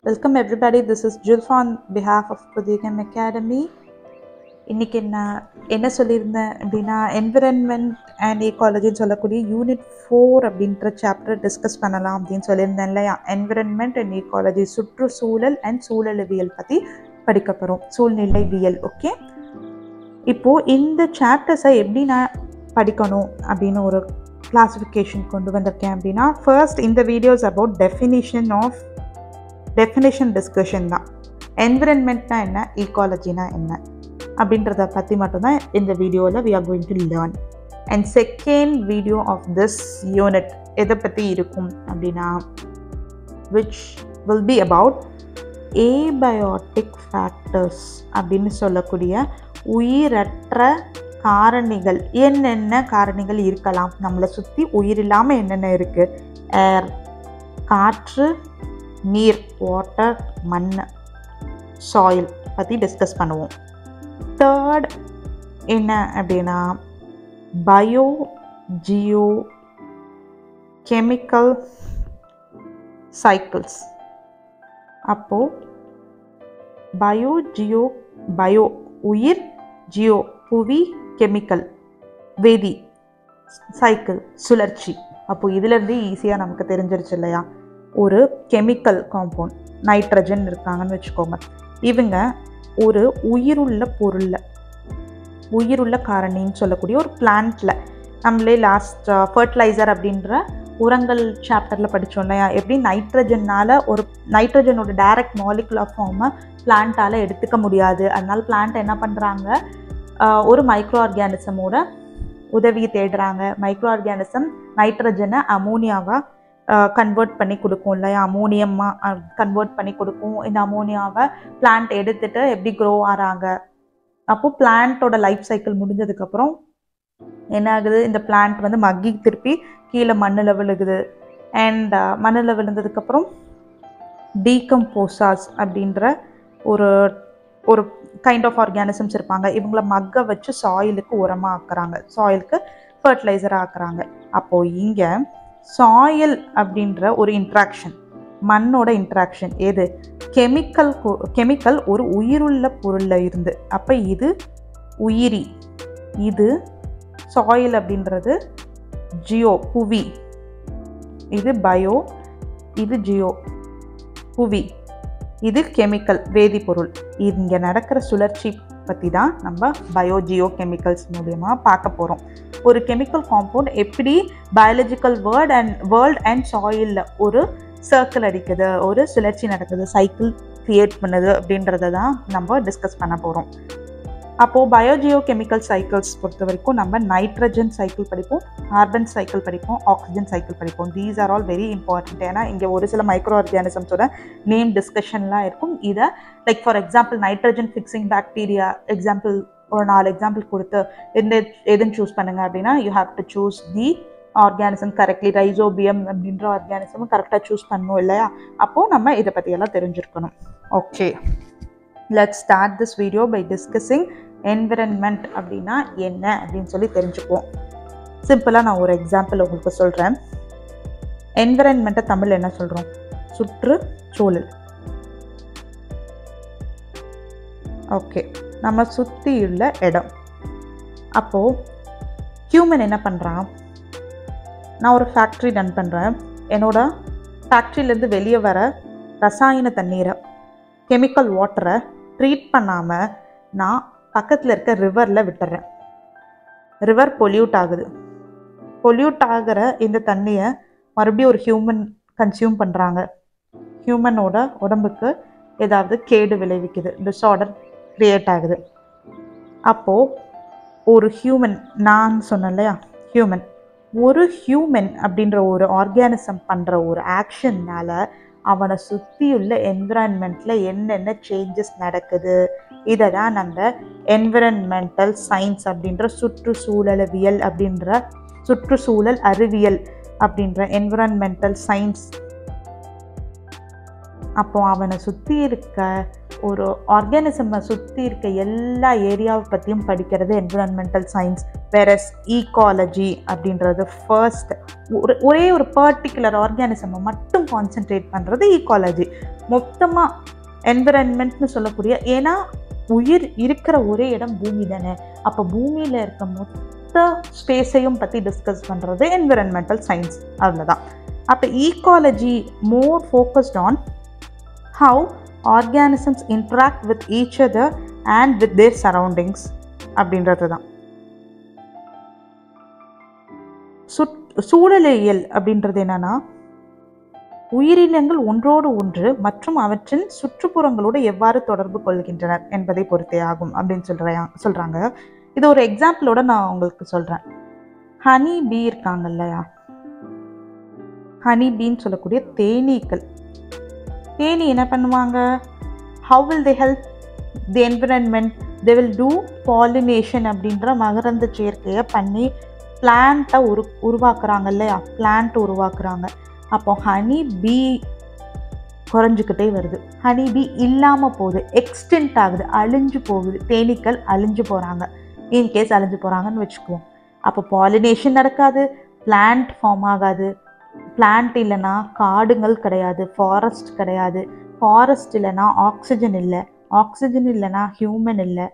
Welcome everybody, this is Jill on behalf of Pudhigam Academy. இன்னைக்கு என்ன சொல்லியிருந்தேன் அப்படின்னா என்விரான்மெண்ட் அண்ட் ஈகாலஜின்னு சொல்லக்கூடிய யூனிட் 4 அப்படின்ற சாப்டர் டிஸ்கஸ் பண்ணலாம் அப்படின்னு சொல்லியிருந்தேன் இல்லையா. என்விரான்மெண்ட் அண்ட் ஈகாலஜி, சுற்றுச்சூழல் அண்ட் சூழலவியல் பற்றி படிக்க போகிறோம், சூழ்நிலைவியல். ஓகே, இப்போது இந்த சாப்டர்ஸை எப்படி நான் படிக்கணும் அப்படின்னு ஒரு கிளாஸிஃபிகேஷன் கொண்டு வந்திருக்கேன். அப்படின்னா ஃபர்ஸ்ட் இந்த வீடியோஸ் அபவுட் டெஃபினேஷன் டிஸ்கஷன் தான். என்விரான்மெண்ட்னா என்ன, ஈகாலஜினா என்ன அப்படின்றத பற்றி மட்டும்தான் இந்த வீடியோவில் we are going to learn. And second video of this unit எதை பற்றி இருக்கும் அப்படின்னா which will be about abiotic factors அப்படின்னு சொல்லக்கூடிய உயிரற்ற காரணிகள். என்னென்ன காரணிகள் இருக்கலாம் நம்மளை சுற்றி, உயிர் இல்லாமல் என்னென்ன இருக்குது, ஏர், காற்று, நீர், வாட்டர், மண், சாயில் பற்றி டிஸ்கஸ் பண்ணுவோம். தேர்ட் என்ன அப்படின்னா பயோ ஜியோ கெமிக்கல் சைக்கிள்ஸ். அப்போது பயோ உயிர், ஜியோ புவி, கெமிக்கல் வேதி, சைக்கிள் சுழற்சி. அப்போது இதிலேருந்து ஈஸியாக நமக்கு தெரிஞ்சிருச்சு இல்லையா. ஒரு கெமிக்கல் காம்பவுண்ட் நைட்ரஜன் இருக்காங்கன்னு வச்சுக்கோங்க. இவங்க ஒரு உயிருள்ள பொருளில், உயிருள்ள காரணின்னு சொல்லக்கூடிய ஒரு பிளான்ட்டில், நம்மளே லாஸ்ட் ஃபர்டிலைசர் அப்படின்ற உரங்கள் சாப்டரில் படித்தோம் இல்லையா, எப்படி நைட்ரஜனோட டைரக்ட் மாலிகுலர் ஃபார்மை பிளான்ட்டால் எடுத்துக்க முடியாது. அதனால பிளான்ட் என்ன பண்ணுறாங்க, ஒரு மைக்ரோ ஆர்கானிசமோட உதவியை தேடுறாங்க. மைக்ரோ ஆர்கானிசம் நைட்ரஜனை அமோனியாவை கன்வெர்ட் பண்ணி கொடுக்கும் இல்லையா, அமோனியமாக கன்வெர்ட் பண்ணி கொடுக்கும். இந்த அமோனியாவை பிளான்ட் எடுத்துகிட்டு எப்படி க்ரோ ஆகிறாங்க. அப்போது பிளான்ட்டோட லைஃப் சைக்கிள் முடிஞ்சதுக்கப்புறம் என்ன ஆகுது, இந்த பிளான்ட் வந்து மக்கி திருப்பி கீழே மண்ணில் விழுகுது. அண்ட் மண்ணில் விழுந்ததுக்கப்புறம் டீகம்போசாஸ் அப்படின்ற ஒரு ஒரு கைண்ட் ஆஃப் ஆர்கானிசம்ஸ் இருப்பாங்க. இவங்களை மக்கை வச்சு சாயிலுக்கு உரமாக ஆக்குறாங்க, சாயிலுக்கு ஃபர்டிலைசராக ஆக்குறாங்க. அப்போது இங்கே சாயில் அப்படின்ற ஒரு இன்ட்ராக்ஷன், மண்ணோட இன்ட்ராக்ஷன் எது, கெமிக்கல் ஒரு உயிருள்ள பொருளில் இருந்து. அப்போ இது உயிரி, இது சாயில் அப்படின்றது ஜியோ புவி, இது பயோ, இது ஜியோ புவி, இது கெமிக்கல் வேதிப்பொருள். இங்கே நடக்கிற சுழற்சி பற்றி தான் நம்ம பயோ ஜியோ கெமிக்கல்ஸ் மூலியமாக பார்க்க போகிறோம். ஒரு கெமிக்கல் காம்பவுண்ட் எப்படி பயாலஜிக்கல் வேர்ல்ட் அண்ட் சாயிலில் ஒரு சர்க்கிள் அடிக்குது, ஒரு சுழற்சி நடக்குது, சைக்கிள் கிரியேட் பண்ணுது அப்படின்றத தான் நம்ம டிஸ்கஸ் பண்ண போகிறோம். அப்போது பயோஜியோ கெமிக்கல் சைக்கிள்ஸ் பொறுத்த வரைக்கும் நம்ம நைட்ரஜன் சைக்கிள் படிப்போம், கார்பன் சைக்கிள் படிப்போம், ஆக்சிஜன் சைக்கிள் படிப்போம். These are all very important. ஏன்னா இங்கே ஒரு சில மைக்ரோ ஆர்கானிசம்ஸோட நேம் டிஸ்கஷன்லாம் இருக்கும். இதை like for example nitrogen fixing bacteria example ஒரு 4 எக்ஸாம்பிள் கொடுத்து எதுன்னு சூஸ் பண்ணுங்கள் அப்படின்னா you have to choose the organism correctly. Rhizobium அப்படின்ற ஆர்கானிசமும் கரெக்டாக சூஸ் பண்ணணும் இல்லையா. அப்போது நம்ம இதை பற்றியெல்லாம் தெரிஞ்சிருக்கணும். Okay, let's start this video by discussing environment அப்படின்னா என்ன அப்படின்னு சொல்லி தெரிஞ்சுக்குவோம். சிம்பிளாக நான் ஒரு எக்ஸாம்பிள் உங்களுக்கு சொல்கிறேன். என்விரான்மெண்ட்டை தமிழ் என்ன சொல்கிறோம், சுற்றுச்சூழல். ஓகே, நம்ம சுற்றியுள்ள இடம். அப்போது ஹியூமன் என்ன பண்ணுறான், நான் ஒரு ஃபேக்ட்ரி ரன் பண்ணுறேன். என்னோட ஃபேக்ட்ரியிலேருந்து வெளியே வர ரசாயன தண்ணீரை, கெமிக்கல் வாட்டரை ட்ரீட் பண்ணாமல் நான் பக்கத்தில் இருக்க ரிவரில் விட்டுறேன். ரிவர் பொல்யூட் ஆகுது. பொல்யூட் ஆகிற இந்த தண்ணியை மறுபடியும் ஒரு ஹியூமன் கன்சியூம் பண்ணுறாங்க. ஹியூமனோட உடம்புக்கு ஏதாவது கேடு விளைவிக்குது, டிஸார்டர் க்ரியேட் ஆகுது. அப்போது ஒரு ஹியூமன், நான் சொன்னேன் இல்லையா ஹியூமன், ஒரு ஹியூமன் அப்படின்ற ஒரு ஆர்கானிசம் பண்ணுற ஒரு ஆக்ஷன்னால் அவனை சுற்றியுள்ள என்விரான்மெண்ட்டில் என்னென்ன சேஞ்சஸ் நடக்குது, இதை தான் நம்ம என்விரான்மெண்டல் சயின்ஸ் அப்படின்ற சுற்றுச்சூழலவியல் அப்படின்ற சுற்றுச்சூழல் அறிவியல் அப்படின்ற என்விரான்மெண்டல் சயின்ஸ். அப்போ அவனை சுற்றி இருக்க ஒரு ஆர்கானிசமை சுற்றி இருக்க எல்லா ஏரியாவை பற்றியும் படிக்கிறது என்விரான்மெண்டல் சயின்ஸ். whereas ecology அப்படின்றது ஃபர்ஸ்ட் ஒரே ஒரு பர்டிகுலர் ஆர்கானிசமை மட்டும் கான்சென்ட்ரேட் பண்ணுறது ஈக்காலஜி. மொத்தமாக என்விரான்மெண்ட்னு சொல்லக்கூடிய, ஏன்னா உயிர் இருக்கிற ஒரே இடம் பூமி தானே, அப்போ பூமியில் இருக்க மொத்த ஸ்பேஸையும் பற்றி டிஸ்கஸ் பண்ணுறது என்விரான்மெண்டல் சயின்ஸ். அவ்வளோதான். அப்போ ecology more focused on how organisms interact with each other and with their surroundings அப்படின்றது தான். சூழலியல் அப்படின்றது என்னன்னா, உயிரினங்கள் ஒன்றோடு ஒன்று மற்றும் அவற்றின் சுற்றுப்புறங்களோடு எவ்வாறு தொடர்பு கொள்கின்றனர் என்பதை பொறுத்தே ஆகும் அப்படின்னு சொல்றாங்க. இது ஒரு எக்ஸாம்பிளோட நான் உங்களுக்கு சொல்றேன். ஹனி பீ இருக்காங்க இல்லையா, ஹனி பீன்னு சொல்லக்கூடிய தேனீக்கள். தேனி என்ன பண்ணுவாங்க? How will they help the environment? They will do pollination அப்படின்ற மகரந்த சேர்க்கையை பண்ணி பிளான்ட்டை உருவாக்குறாங்க இல்லையா, பிளான்ட் உருவாக்குறாங்க. அப்போ ஹனி பீ குறைஞ்சிக்கிட்டே வருது, ஹனி பீ இல்லாமல் போகுது, எக்ஸ்டென்ட் ஆகுது, அழிஞ்சு போகுது, தேனீக்கள் அழிஞ்சு போகிறாங்க. இன்கேஸ் அழிஞ்சு போகிறாங்கன்னு வச்சுக்குவோம். அப்போ பாலினேஷன் நடக்காது, பிளான்ட் ஃபார்ம் ஆகாது. பிளான்ட் இல்லைன்னா காடுகள் கிடையாது, ஃபாரஸ்ட் கிடையாது. ஃபாரஸ்ட் இல்லைன்னா ஆக்சிஜன் இல்லை, ஆக்சிஜன் இல்லைன்னா ஹியூமன் இல்லை.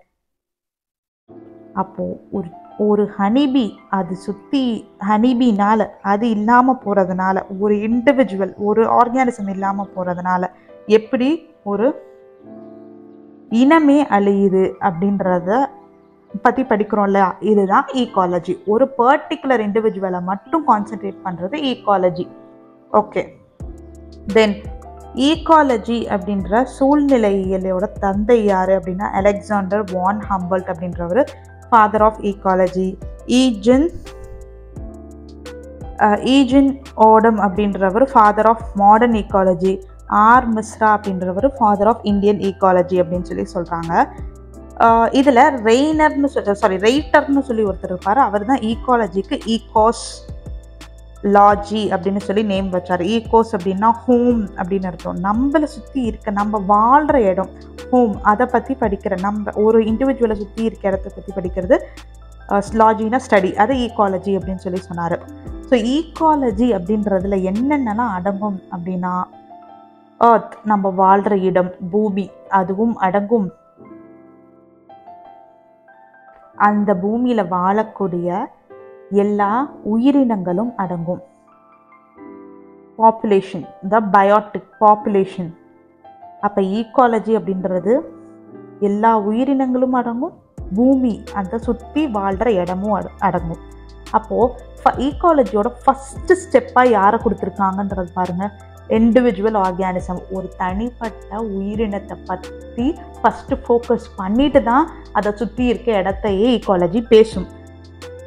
அப்போது ஒரு ஹனிபி அது சுற்றி ஹனிபினால் அது இல்லாமல் போகிறதுனால, ஒரு இண்டிவிஜுவல் ஒரு ஆர்கானிசம் இல்லாமல் போகிறதுனால எப்படி ஒரு இனமே அழியுது அப்படின்றத பற்றி படிக்கிறோம் இல்லையா, இதுதான் ஈக்காலஜி. ஒரு பர்டிகுலர் இண்டிவிஜுவலை மட்டும் கான்சென்ட்ரேட் பண்ணுறது ஈக்காலஜி. ஓகே, தென் ஈக்காலஜி அப்படின்ற சூழ்நிலையியலோட தந்தை யார் அப்படின்னா அலெக்சாண்டர் வான் ஹம்பல்ட் அப்படின்றவர் father of ecology. Eugene Odum அப்படின்றவர் father of modern ecology. R Mishra அப்படின்றவர் ஃபாதர் ஆஃப் இந்தியன் ஈக்காலஜி அப்படின்னு சொல்கிறாங்க. இதில் ரெய்ட்டர்னு சொல்லி ஒருத்தர் இருப்பார். அவர் தான் ஈக்காலஜிக்கு ஈகோஸ் லாஜி அப்படின்னு சொல்லி நேம் வச்சார். ஈகோஸ் அப்படின்னா ஹோம் அப்படின்னு அர்த்தம். நம்மளை சுற்றி இருக்க, நம்ம வாழ்கிற இடம் ஹோம், அதை பற்றி படிக்கிற, நம்ம ஒரு இண்டிவிஜுவலை சுற்றி இருக்க இடத்த பற்றி படிக்கிறது லாஜினா ஸ்டடி, அது ஈக்காலஜி அப்படின்னு சொல்லி சொன்னார். ஸோ ஈக்காலஜி அப்படின்றதுல என்னென்னலாம் அடங்கும் அப்படின்னா, எர்த் நம்ம வாழ்கிற இடம், பூமி அதுவும் அடங்கும். அந்த பூமியில் வாழக்கூடிய எல்லா உயிரினங்களும் அடங்கும். பாப்புலேஷன், த பயோட்டிக் பாப்புலேஷன். அப்போ ஈக்காலஜி அப்படின்றது எல்லா உயிரினங்களும் அடங்கும், பூமி அந்த சுற்றி வாழ்கிற இடமும் அடங்கும். அப்போது ஈக்காலஜியோட ஃபஸ்ட்டு ஸ்டெப்பாக யாரை கொடுத்துருக்காங்கன்றது பாருங்கள், இண்டிவிஜுவல் ஆர்கானிசம். ஒரு தனிப்பட்ட உயிரினத்தை பற்றி ஃபஸ்ட்டு ஃபோக்கஸ் பண்ணிட்டு தான் அதை சுற்றி இருக்க இடத்தையே ஈக்காலஜி பேசும்.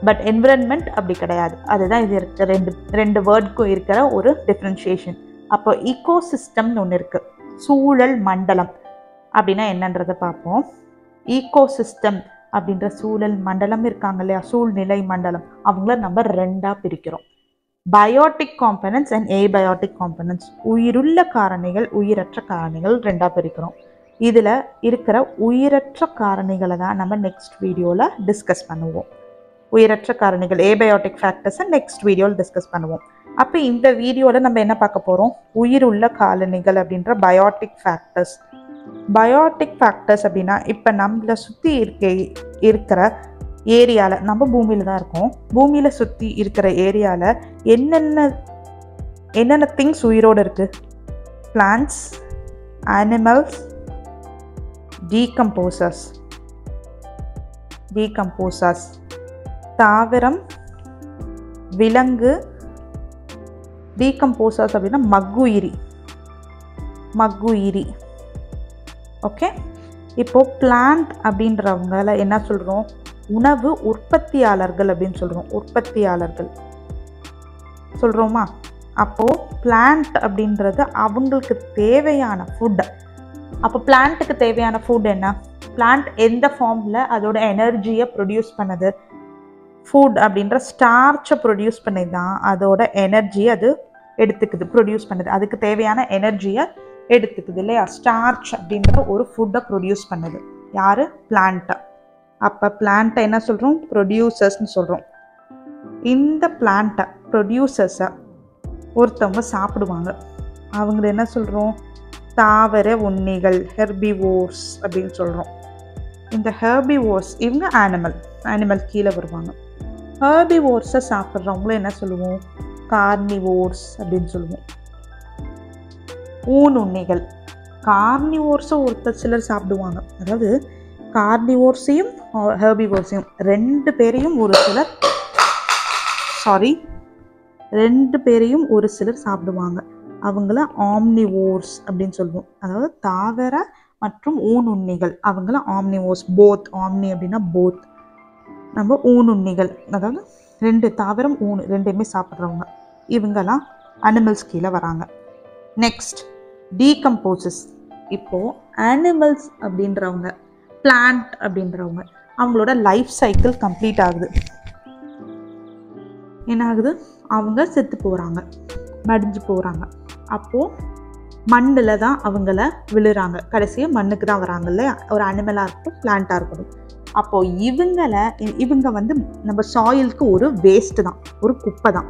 பட் என்விரான்மெண்ட் அப்படி கிடையாது. அதுதான் இது இருக்க ரெண்டு வேர்டுக்கும் இருக்கிற ஒரு டிஃப்ரென்ஷியேஷன். அப்போ ஈகோசிஸ்டம்னு ஒன்று இருக்குது, சூழல் மண்டலம் அப்படின்னா என்னன்றதை பார்ப்போம். ஈகோசிஸ்டம் அப்படின்ற சூழல் மண்டலம் இருக்காங்க இல்லையா, சூழ்நிலை மண்டலம், அவங்கள நம்ம ரெண்டாக பிரிக்கிறோம். Biotic components and abiotic components. உயிருள்ள காரணிகள், உயிரற்ற காரணிகள் ரெண்டாக பிரிக்கிறோம். இதில் இருக்கிற உயிரற்ற காரணிகளை தான் நம்ம நெக்ஸ்ட் வீடியோவில் டிஸ்கஸ் பண்ணுவோம். உயிரற்ற காரணிகள் ஏபயோட்டிக் ஃபேக்டர்ஸை நெக்ஸ்ட் வீடியோவில் டிஸ்கஸ் பண்ணுவோம். அப்போ இந்த வீடியோவில் நம்ம என்ன பார்க்க போகிறோம், உயிருள்ள காரணிகள் அப்படின்ற பயோட்டிக் ஃபேக்டர்ஸ். பயோட்டிக் ஃபேக்டர்ஸ் அப்படின்னா, இப்போ நம்மளை சுற்றி இருக்கிற ஏரியாவில், நம்ம பூமியில் தான் இருக்கோம், பூமியில் சுற்றி இருக்கிற ஏரியாவில் என்னென்ன திங்ஸ் உயிரோடு இருக்குது? பிளான்ட்ஸ், அனிமல்ஸ், டீகம்போசர்ஸ், தாவரம், விலங்கு. டீகம்போசர்ஸ் அப்படின்னா மக்குயிரி. ஓகே, இப்போது பிளான்ட் அப்படின்றவங்கள என்ன சொல்கிறோம், உணவு உற்பத்தியாளர்கள் அப்படின்னு சொல்கிறோம். உற்பத்தியாளர்கள் சொல்கிறோமா? அப்போது பிளான்ட் அப்படின்றது அவங்களுக்கு தேவையான ஃபுட். அப்போ பிளான்ட்டுக்கு தேவையான ஃபுட் என்ன? பிளான்ட் எந்த ஃபார்மில் அதோட எனர்ஜியை ப்ரொடியூஸ் பண்ணுது? ஃபுட் அப்படின்ற ஸ்டார்ச்சை ப்ரொடியூஸ் பண்ணி தான் அதோட எனர்ஜியை அது எடுத்துக்குது, ப்ரொடியூஸ் பண்ணுது. அதுக்கு தேவையான எனர்ஜியை எடுத்துக்குது இல்லையா? ஸ்டார்ச் அப்படின்ற ஒரு ஃபுட்டை ப்ரொடியூஸ் பண்ணுது. யார்? பிளான்ட்டை. அப்போ பிளான்ட்டை என்ன சொல்கிறோம்? ப்ரொடியூசர்ஸ்னு சொல்கிறோம். இந்த பிளான்ட்டை ப்ரொடியூசர்ஸை ஒருத்தவங்க சாப்பிடுவாங்க. அவங்கள என்ன சொல்கிறோம்? தாவர உண்ணிகள், ஹெர்பிவோர்ஸ் அப்படின்னு சொல்கிறோம். இந்த ஹெர்பிவோர்ஸ் இவங்க ஆனிமல் கீழே வருவாங்க. ஹெர்பிவோர்ஸை சாப்பிட்றவங்கள என்ன சொல்லுவோம்? கார்னிவோர்ஸ் அப்படின்னு சொல்லுவோம். ஊனுண்ணிகள். கார்னிவோர்ஸை சிலர் சாப்பிடுவாங்க. அதாவது கார்னிவோர்ஸையும் ஹெர்பிவோர்ஸையும் ரெண்டு பேரையும் ஒரு சிலர் சாப்பிடுவாங்க. அவங்கள ஆம்னிவோர்ஸ் அப்படின்னு சொல்லுவோம். அதாவது தாவர மற்றும் ஊனுண்ணிகள், அவங்கள ஆம்னிவோர்ஸ். போத், ஆம்னி அப்படின்னா போத். நம்ம ஊனுண்ணிகள், அதாவது ரெண்டு தாவரம் ஊனு ரெண்டையுமே சாப்பிட்றவங்க, இவங்கெல்லாம் அனிமல்ஸ் கீழே வராங்க. Next decomposes. இப்போது அனிமல்ஸ் அப்படின்றவங்க, பிளான்ட் அப்படின்றவங்க, அவங்களோட லைஃப் சைக்கிள் கம்ப்ளீட் ஆகுது. என்ன ஆகுது? அவங்க செத்து போகிறாங்க, மடிஞ்சு போகிறாங்க. அப்போது மண்ணில் தான் அவங்கள விழுறாங்க. கடைசியாக மண்ணுக்கு தான் வராங்கல்ல, ஒரு அனிமலாக இருக்கட்டும் பிளான்ட்டாக இருக்கட்டும். அப்போது இவங்க வந்து நம்ம சாயிலுக்கு ஒரு வேஸ்ட்டு தான், ஒரு குப்பை தான்.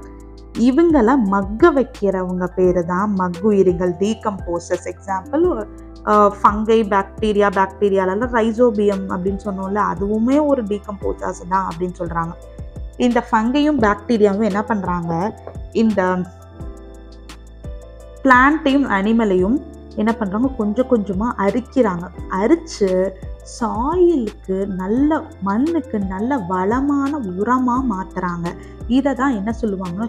இவங்களை மக்க வைக்கிறவங்க பேர் தான் மக்குயிரிகள், டீகம்போசஸ். எக்ஸாம்பிள் ஃபங்கை, பாக்டீரியால ரைசோபியம் அப்படின்னு சொன்னோம்ல, அதுவுமே ஒரு டீகம்போசஸ் தான் அப்படின்னு சொல்கிறாங்க. இந்த ஃபங்கையும் பாக்டீரியாவும் என்ன பண்ணுறாங்க? இந்த பிளான்ட்டையும் அனிமலையும் என்ன பண்ணுறாங்க? கொஞ்சம் கொஞ்சமாக அரிக்கிறாங்க. அரித்து சாயிலுக்கு மண்ணுக்கு நல்ல வளமான உரமாக மாற்றுறாங்க. இதை தான் என்ன சொல்லுவாங்கன்னா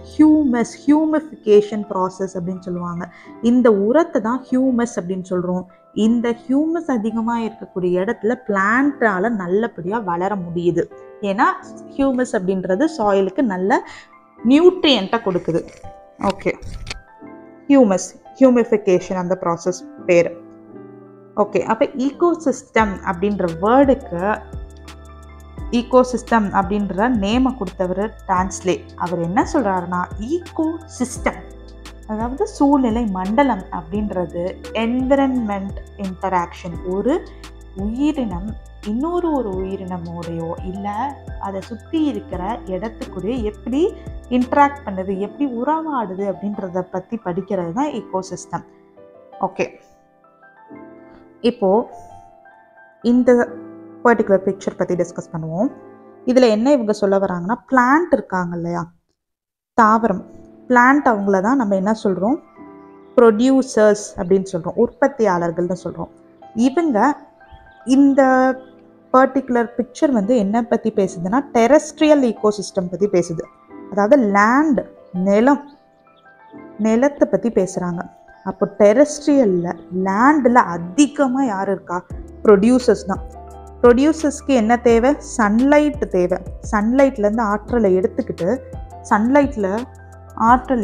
ஹியூமிஃபிகேஷன் ப்ராசஸ் அப்படின்னு சொல்லுவாங்க. இந்த உரத்தை தான் ஹியூமஸ் அப்படின்னு சொல்கிறோம். இந்த ஹியூமஸ் அதிகமாக இருக்கக்கூடிய இடத்துல பிளான்ட்டால் நல்லபடியாக வளர முடியுது. ஏன்னா ஹியூமஸ் அப்படின்றது சாயிலுக்கு நல்ல நியூட்ரியண்ட்டை கொடுக்குது. ஓகே, ஹியூமிஃபிகேஷன் அந்த ப்ராசஸ் பேர். ஓகே, அப்போ ஈகோசிஸ்டம் அப்படின்ற வேர்டுக்கு, ஈகோசிஸ்டம் அப்படின்ற நேமை கொடுத்தவர் டான்ஸ்லே. அவர் என்ன சொல்கிறாருன்னா, ஈகோசிஸ்டம் அதாவது சூழ்நிலை மண்டலம் அப்படின்றது என்விரான்மெண்ட் இன்டராக்ஷன். ஒரு உயிரினம் இன்னொரு உயிரினமோடையோ இல்லை அதை சுற்றி இருக்கிற இடத்துக்குள்ளே எப்படி இன்ட்ராக்ட் பண்ணுது, எப்படி உறவாடுது அப்படின்றத பற்றி படிக்கிறது தான் ஈகோசிஸ்டம். ஓகே, இப்போது இந்த பர்டிகுலர் பிக்சர் பற்றி டிஸ்கஸ் பண்ணுவோம். இதில் என்ன இவங்க சொல்ல வராங்கன்னா, பிளான்ட் இருக்காங்க இல்லையா, தாவரம், பிளான்ட் அவங்கள தான் நம்ம என்ன சொல்கிறோம்? ப்ரொடியூசர்ஸ் அப்படின்னு சொல்கிறோம், உற்பத்தியாளர்கள்னு சொல்கிறோம். இவங்க இந்த பர்டிகுலர் பிக்சர் வந்து என்ன பற்றி பேசுதுன்னா, டெரெஸ்ட்ரியல் ஈகோசிஸ்டம் பற்றி பேசுது. அதாவது நிலத்தை பற்றி பேசுகிறாங்க. அப்போ டெரெஸ்ட்ரியலில் லேண்டில் அதிகமாக யார் இருக்கா? ப்ரொடியூசர்ஸ் தான். ப்ரொடியூசர்ஸ்க்கு என்ன தேவை? சன்லைட் தேவை. சன்லைட்லேருந்து ஆற்றலை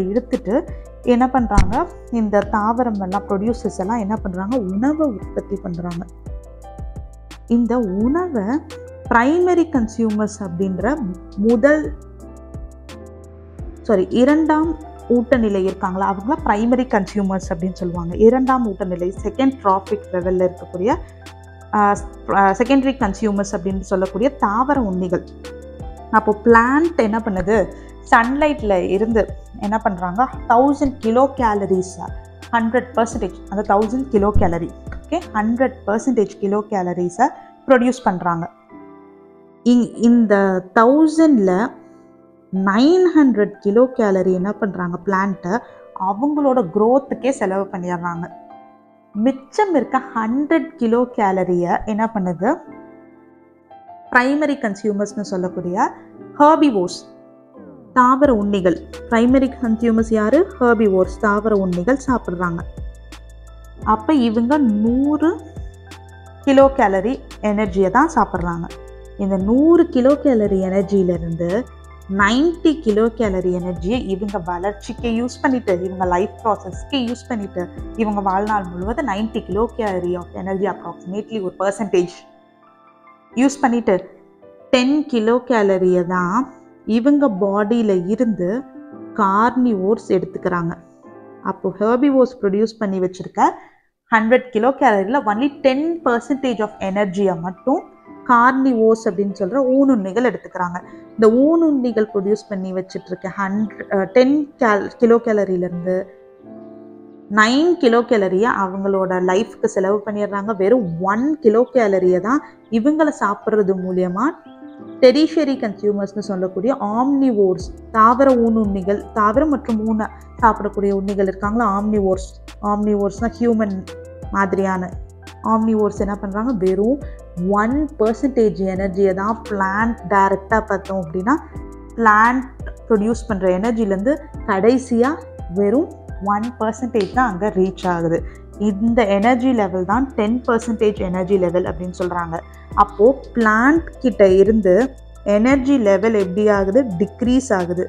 எடுத்துட்டு என்ன பண்ணுறாங்க? இந்த தாவரம் எல்லாம் ப்ரொடியூசர்ஸ் எல்லாம் என்ன பண்ணுறாங்க? உணவை உற்பத்தி பண்ணுறாங்க. இந்த உணவை பிரைமரி கன்சியூமர்ஸ் அப்படின்ற இரண்டாம் ஊட்டநிலை இருக்காங்களா, அவங்கள பிரைமரி கன்சியூமர்ஸ் அப்படின்னு சொல்லுவாங்க. இரண்டாம் ஊட்டநிலை, செகண்ட் ட்ராபிக் லெவலில் இருக்கக்கூடிய செகண்டரி கன்சியூமர்ஸ் அப்படின்னு சொல்லக்கூடிய தாவர உண்ணிகள். அப்போ பிளான்ட் என்ன பண்ணுது? சன்லைட்டில் இருந்து என்ன பண்ணுறாங்க? 1000 கிலோ கேலரிஸ், 100%, அந்த 1000 கிலோ கேலரி, ஓகே, 100% கிலோ கேலரிஸை ப்ரொடியூஸ் பண்ணுறாங்க. இந்த 1000ல் 900 கிலோ கேலரி என்ன பண்ணுறாங்க? பிளான்ட்டை அவங்களோட க்ரோத்துக்கே செலவு பண்ணிடுறாங்க. மிச்சம் இருக்க 100 கிலோ கேலரியை என்ன பண்ணுது? பிரைமரி கன்சியூமர்ஸ்னு சொல்லக்கூடிய ஹெர்பிவோர்ஸ், தாவர உண்ணிகள். பிரைமரி கன்சியூமர்ஸ் யாரு? ஹெர்பிவோர்ஸ், தாவர உண்ணிகள் சாப்பிட்றாங்க. அப்போ இவங்க 100 கிலோ கேலரி எனர்ஜியை தான் சாப்பிட்றாங்க. இந்த 100 கிலோ கேலரி எனர்ஜியிலேருந்து 90 கிலோ கேலரி எனர்ஜியை இவங்க வளர்ச்சிக்கு யூஸ் பண்ணிட்டு, இவங்க லைஃப் ப்ராசஸ்க்கு யூஸ் பண்ணிட்டு, இவங்க வாழ்நாள் முழுவதும் 90 kilo calorie of energy approximately ஒரு % யூஸ் பண்ணிட்டு 10 கிலோ கேலரியை தான் இவங்க பாடியில் இருந்து கார்னிவோர்ஸ் எடுத்துக்கிறாங்க. அப்போ ஹெர்பிவோர்ஸ் ப்ரொடியூஸ் பண்ணி வச்சுருக்க 100 கிலோ கேலரியில் ஒன்லி 10% ஆஃப் எனர்ஜியை மட்டும் கார்னிவோர்ஸ் அப்படின்னு சொல்கிற ஊனுண்ணிகள் எடுத்துக்கிறாங்க. இந்த ஊனுண்ணிகள் ப்ரொடியூஸ் பண்ணி வச்சுட்டு இருக்க 10 கிலோ கேலரியிலேருந்து 9 கிலோ கேலரியை அவங்களோட லைஃப்க்கு செலவு பண்ணிடுறாங்க. வெறும் 1 கிலோ கேலரியை தான் இவங்களை சாப்பிட்றது மூலயமா டெரிஷரி கன்சியூமர்ஸ்னு சொல்லக்கூடிய ஆம்னிவோர்ஸ், தாவர ஊனுண்ணிகள், தாவரம் மற்றும் ஊனை சாப்பிடக்கூடிய உண்ணிகள் இருக்காங்களா, ஆம்னிவோர்ஸ்னால் ஹியூமன் மாதிரியான ஆம்னிவோர்ஸ் என்ன பண்ணுறாங்க, வெறும் 1% எனர்ஜியை தான் பிளான்ட் டைரெக்டாக பார்த்தோம் அப்படின்னா பிளான்ட் ப்ரொடியூஸ் பண்ணுற எனர்ஜிலேருந்து கடைசியாக வெறும் 1% தான் அங்கே ரீச் ஆகுது. இந்த எனர்ஜி லெவல் தான் 10% எனர்ஜி லெவல் அப்படின்னு சொல்கிறாங்க. அப்போது பிளான்ட் கிட்ட இருந்து எனர்ஜி லெவல் எப்படி ஆகுது, டிக்ரீஸ் ஆகுது.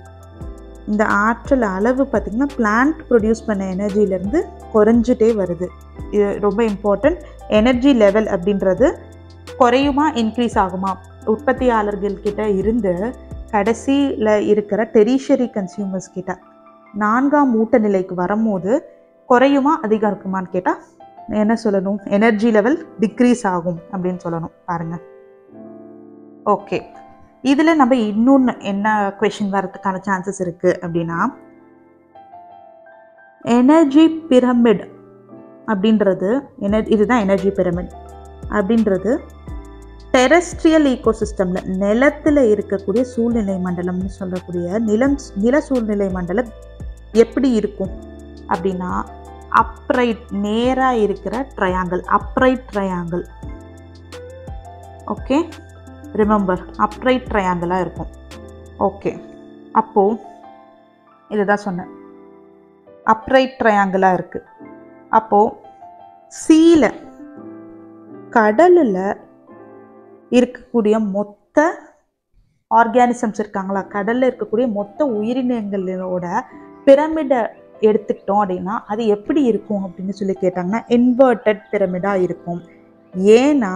இந்த ஆற்றல் அளவு பார்த்திங்கன்னா பிளான்ட் ப்ரொடியூஸ் பண்ண எனர்ஜிலேருந்து குறைஞ்சிட்டே வருது. இது ரொம்ப இம்பார்ட்டன்ட். எனர்ஜி லெவல் அப்படின்றது குறையுமா இன்க்ரீஸ் ஆகுமா, உற்பத்தியாளர்கள்கிட்ட இருந்து கடைசியில் இருக்கிற டெரிஷரி கன்சியூமர்ஸ் கிட்ட 4ஆம் ஊட்ட நிலைக்கு வரும்போது குறையுமா அதிகம் இருக்குமான்னு கேட்டால் என்ன சொல்லணும், எனர்ஜி லெவல் டிக்ரீஸ் ஆகும் அப்படின்னு சொல்லணும். பாருங்கள். ஓகே, இதில் நம்ம இன்னொன்று என்ன குவெஷன் வரதுக்கான சான்சஸ் இருக்குது அப்படின்னா, எனர்ஜி பிரமிட் அப்படின்றது இதுதான் எனர்ஜி பிரமிட் அப்படின்றது டெரஸ்ட்ரியல் ஈகோசிஸ்டமில் நிலத்தில் இருக்கக்கூடிய சூழ்நிலை மண்டலம்னு சொல்லக்கூடிய நில சூழ்நிலை மண்டலம் எப்படி இருக்கும் அப்படின்னா அப்ரைட், நேராக இருக்கிற triangle, upright triangle. Okay, remember upright ட்ரையாங்கிளாக இருக்கும். ஓகே, அப்போது இதுதான் சொன்னேன், அப்ரைட் ட்ரையாங்கிளாக இருக்குது. அப்போது சீல கடலில் இருக்கக்கூடிய மொத்த ஆர்கானிசம்ஸ் இருக்காங்களா, கடலில் இருக்கக்கூடிய மொத்த உயிரினங்களோட பிரமிடை எடுத்துக்கிட்டோம் அப்படின்னா அது எப்படி இருக்கும் அப்படின்னு சொல்லி கேட்டாங்கன்னா இன்வெர்டட் பிரமிடாக இருக்கும். ஏன்னா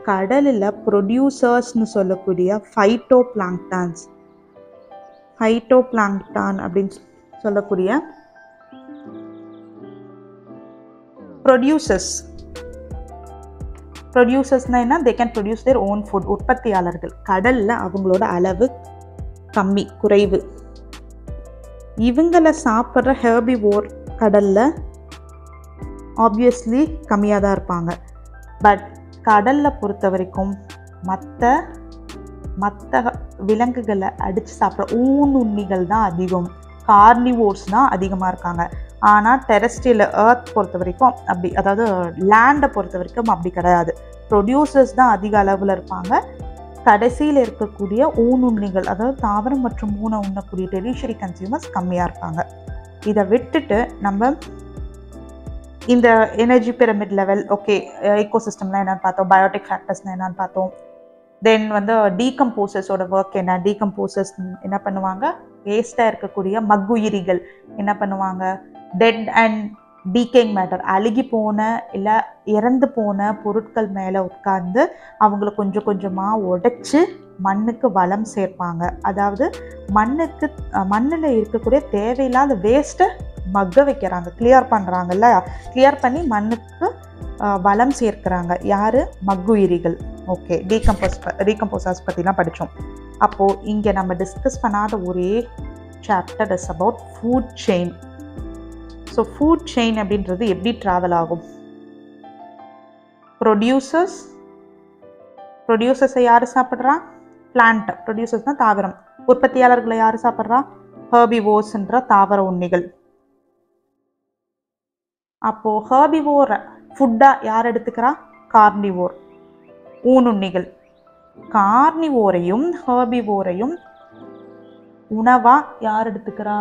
கடலில் ப்ரொடியூசர்ஸ்னு சொல்லக்கூடிய ஃபைட்டோ பிளாங்டான் அப்படின்னு சொல்லக்கூடிய ப்ரொடியூசர்ஸ்னால் என்ன, they can produce their own food. உற்பத்தியாளர்கள் கடலில் அவங்களோட அளவு குறைவு. இவங்களை சாப்பிட்ற ஹெர்பிவோர் கடலில் ஆப்வியஸ்லி கம்மியாக தான் இருப்பாங்க. பட் கடலில் பொறுத்த வரைக்கும் மற்ற விலங்குகளை அடித்து சாப்பிட்ற ஊனுண்ணிகள் தான் அதிகம், கார்னிவோர்ஸ் தான் அதிகமாக இருக்காங்க. ஆனால் டெரஸ்ட்ரியல் எர்த் பொறுத்த வரைக்கும் அப்படி, அதாவது லேண்டை பொறுத்த வரைக்கும் அப்படி கிடையாது. ப்ரொடியூசர்ஸ் தான் அதிக அளவில் இருப்பாங்க. கடைசியில் இருக்கக்கூடிய ஊனுண்ணிகள், அதாவது தாவரம் மற்றும் ஊனை உண்ணக்கூடிய டெரிஷரி கன்சியூமர்ஸ் கம்மியாக இருப்பாங்க. இதை விட்டுட்டு நம்ம இந்த எனர்ஜி பிரமிட் லெவல், ஓகே, ஈகோசிஸ்டம்லாம் என்னென்னு பார்த்தோம், பயோட்டிக் ஃபேக்டர்ஸ்னால் என்னென்னு பார்த்தோம். தென் டீகம்போசர்ஸோட ஒர்க் என்ன, டீகம்போசர்ஸ் என்ன பண்ணுவாங்க, வேஸ்ட்டாக இருக்கக்கூடிய மக்குயிரிகள் என்ன பண்ணுவாங்க, டெட் அண்ட் டீகேயிங் மேட்டர், அழுகி போன இல்லை இறந்து போன பொருட்கள் மேலே உட்கார்ந்து அவங்கள கொஞ்சம் கொஞ்சமாக உடைச்சி மண்ணுக்கு வளம் சேர்ப்பாங்க. அதாவது மண்ணில் இருக்கக்கூடிய தேவையில்லாத வேஸ்ட்டை மக்க வைக்கிறாங்க, கிளியர் பண்ணுறாங்கல்ல, கிளியர் பண்ணி மண்ணுக்கு வளம் சேர்க்கிறாங்க. யார், மக்குயிரிகள். ஓகே, டீகம்போசர்ஸ் பற்றிலாம் படித்தோம். அப்போது இங்கே நம்ம டிஸ்கஸ் பண்ணாத ஒரே chapter is about food chain. So food chain அப்படின்றது எப்படி ட்ராவல் ஆகும், ப்ரொடியூசர்ஸை யார் சாப்பிட்றா, பிளான்ட். ப்ரொடியூசர்ஸ்னால் தாவரம். உற்பத்தியாளர்களை யார் சாப்பிட்றா, ஹெர்பிவோர்ஸ்ன்ற தாவர உண்ணிகள். அப்போது ஹெர்பிவோரை ஃபுட்டாக யார் எடுத்துக்கிறா, கார்னிவோர், ஊனுண்ணிகள். கார்னிவோரையும் ஹெர்பிவோரையும் உணவாக யார் எடுத்துக்கிறா,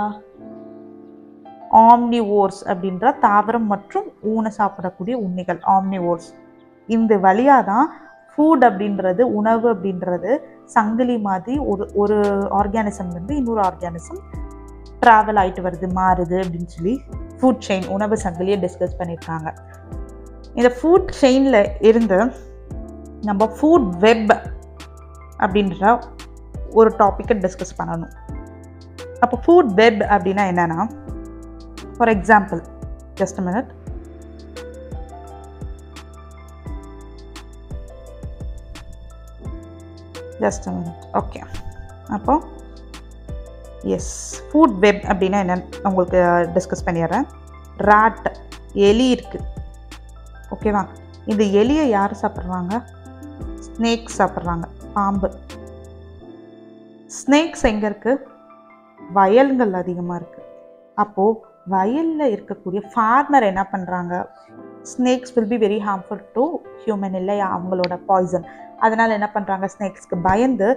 ஆம்னிவோர்ஸ் அப்படின்ற தாவரம் மற்றும் ஊனை சாப்பிடக்கூடிய உண்ணிகள், ஆம்னிவோர்ஸ். இந்த வழியாக தான் ஃபுட் அப்படின்றது, உணவு அப்படின்றது சங்கிலி மாதிரி ஒரு ஆர்கானிசம்லேருந்து இன்னொரு ஆர்கானிசம் ட்ராவல் ஆகிட்டு வருது, மாறுது அப்படின்னு சொல்லி ஃபுட் செயின், உணவு சங்கிலியை டிஸ்கஸ் பண்ணியிருக்காங்க. இந்த ஃபுட் செயினில் இருந்து நம்ம ஃபுட் வெப் அப்படின்ற ஒரு டாப்பிக்கை டிஸ்கஸ் பண்ணணும். அப்போ ஃபுட் வெப் அப்படின்னா என்னன்னா, for example, just a minute, just a minute. Okay, அப்போ எஸ், ஃபுட் வெப் அப்படின்னா என்னன்னு உங்களுக்கு டிஸ்கஸ் பண்ணிடுறேன். ராட், எலி இருக்குது, ஓகேவா? இந்த எலியை யார் சாப்பிட்றாங்க? ஸ்னேக்ஸ் சாப்பிட்றாங்க, பாம்பு. ஸ்னேக்ஸ் எங்கே இருக்குது? வயல்கள் அதிகமாக இருக்குது. அப்போது வயலில் இருக்கக்கூடிய ஃபார்மர் என்ன பண்ணுறாங்க? Snakes will be very harmful to human இல்லையா, அவங்களோட பாய்சன். அதனால் என்ன பண்ணுறாங்க? ஸ்னேக்ஸ்க்கு பயந்து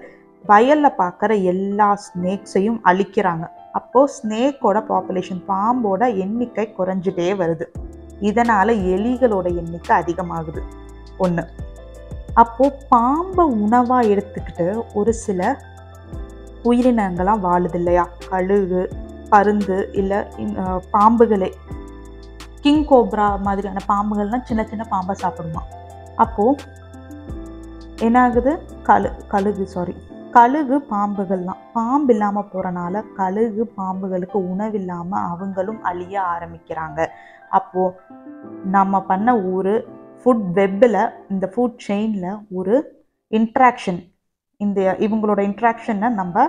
வயலில் பார்க்குற எல்லா ஸ்னேக்ஸையும் அழிக்கிறாங்க. அப்போது ஸ்னேக்கோட பாப்புலேஷன், பாம்போட எண்ணிக்கை குறைஞ்சிட்டே வருது. இதனால் எலிகளோட எண்ணிக்கை அதிகமாகுது. ஒன்று. அப்போது பாம்பை உணவாக எடுத்துக்கிட்டு ஒரு சில உயிரினங்கள்லாம் வாழுது இல்லையா, கழுகு, பருந்து, இல்லை பாம்புகளே, கிங் கோப்ரா மாதிரியான பாம்புகள்லாம் சின்ன சின்ன பாம்பை சாப்பிடுமா. அப்போது என்ன ஆகுது? கழுகு பாம்புகள்லாம் பாம்பு இல்லாமல் போகிறனால கழுகு பாம்புகளுக்கு உணவு இல்லாமல் அவங்களும் அழிய ஆரம்பிக்கிறாங்க. அப்போது நம்ம பண்ண ஒரு ஃபுட் வெப்பில், இந்த ஃபுட் செயினில் ஒரு இன்ட்ராக்ஷன், இவங்களோட இன்ட்ராக்ஷனை நம்ம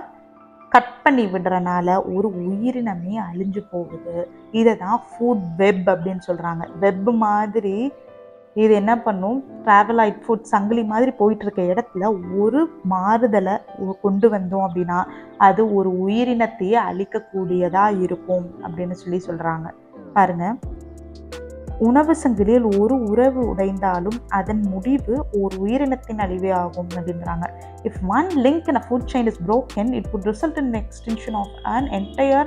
கட் பண்ணி விடுறனால ஒரு உயிரினமே அழிஞ்சு போகுது. இதை தான் ஃபுட் வெப் அப்படின்னு சொல்கிறாங்க. வெப் மாதிரி இது என்ன பண்ணும்? ட்ராவலைட் ஃபுட் சங்கிலி மாதிரி போயிட்டுருக்க இடத்துல ஒரு மாறுதலை கொண்டு வந்தோம் அப்படின்னா அது ஒரு உயிரினத்தையே அழிக்கக்கூடியதாக இருக்கும் அப்படின்னு சொல்கிறாங்க. பாருங்கள், உணவு சங்கிலியில் ஒரு உறவு உடைந்தாலும் அதன் முடிவு ஒரு உயிரினத்தின் அழிவே ஆகும் அப்படிங்கிறாங்க. If one link in a food chain is broken, it would result in extinction of an entire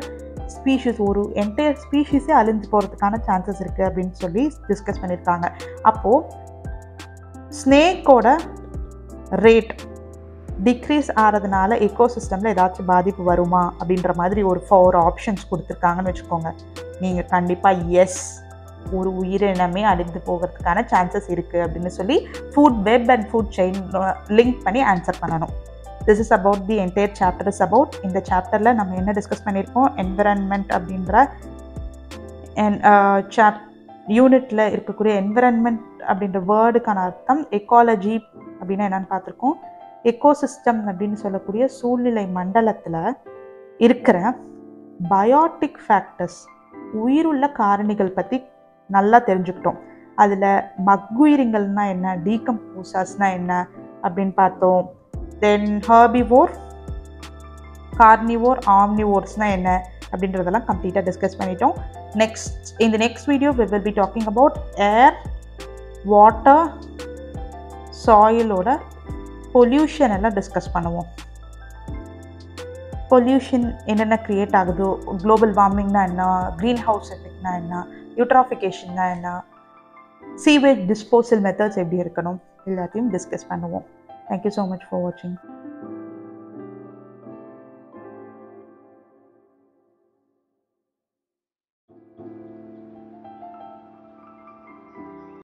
species. ஒரு என்டையர் ஸ்பீஷீஸே அழிஞ்சு போகிறதுக்கான சான்சஸ் இருக்குது அப்படின்னு டிஸ்கஸ் பண்ணியிருக்காங்க. அப்போது ஸ்னேக்கோட ரேட் டிக்ரீஸ் ஆகிறதுனால எக்கோசிஸ்டமில் ஏதாச்சும் பாதிப்பு வருமா அப்படின்ற மாதிரி ஒரு 4 ஆப்ஷன்ஸ் கொடுத்துருக்காங்கன்னு வச்சுக்கோங்க. நீங்கள் கண்டிப்பாக எஸ், ஒரு உயிரினமே அழிந்து போகிறதுக்கான சான்சஸ் இருக்குது அப்படின்னு food web and food chain link பண்ணி ஆன்சர் பண்ணணும். This is about the entire chapter is about. இந்த சாப்டரில் நம்ம என்ன டிஸ்கஸ் பண்ணியிருக்கோம்? என்விரான்மெண்ட் அப்படின்ற யூனிட்டில் இருக்கக்கூடிய என்விரான்மெண்ட் அப்படின்ற வேர்டுக்கான அர்த்தம், எக்காலஜி அப்படின்னா என்னென்னு பார்த்துருக்கோம். எக்கோசிஸ்டம் அப்படின்னு சொல்லக்கூடிய சூழ்நிலை மண்டலத்தில் இருக்கிற பயோட்டிக் ஃபேக்டர்ஸ், உயிருள்ள காரணிகள் பற்றி நல்லா தெரிஞ்சுக்கிட்டோம். அதில் மக்குயிரிங்கள்னா என்ன, டீகம்போசர்ஸ்னால் என்ன அப்படின்னு பார்த்தோம். தென் ஹெர்பிவோர், கார்னிவோர், ஆம்னிவோர்ஸ்னால் என்ன அப்படின்றதெல்லாம் கம்ப்ளீட்டாக டிஸ்கஸ் பண்ணிட்டோம். In the next video we will be talking about air, water, soil-ஓட பொல்யூஷன் எல்லாம் டிஸ்கஸ் பண்ணுவோம். பொல்யூஷன் என்னென்ன க்ரியேட் ஆகுதோ, குளோபல் வார்மிங்னா என்ன, க்ரீன் ஹவுஸ் எஃபெக்ட்னா என்ன, யூட்ராஃபிகேஷன்னா என்ன, சீவேஜ் டிஸ்போசல் மெத்தட்ஸ் எப்படி இருக்கணும், எல்லாத்தையும் டிஸ்கஸ் பண்ணுவோம். தேங்க்யூ ஸோ மச் ஃபார் வாட்சிங்.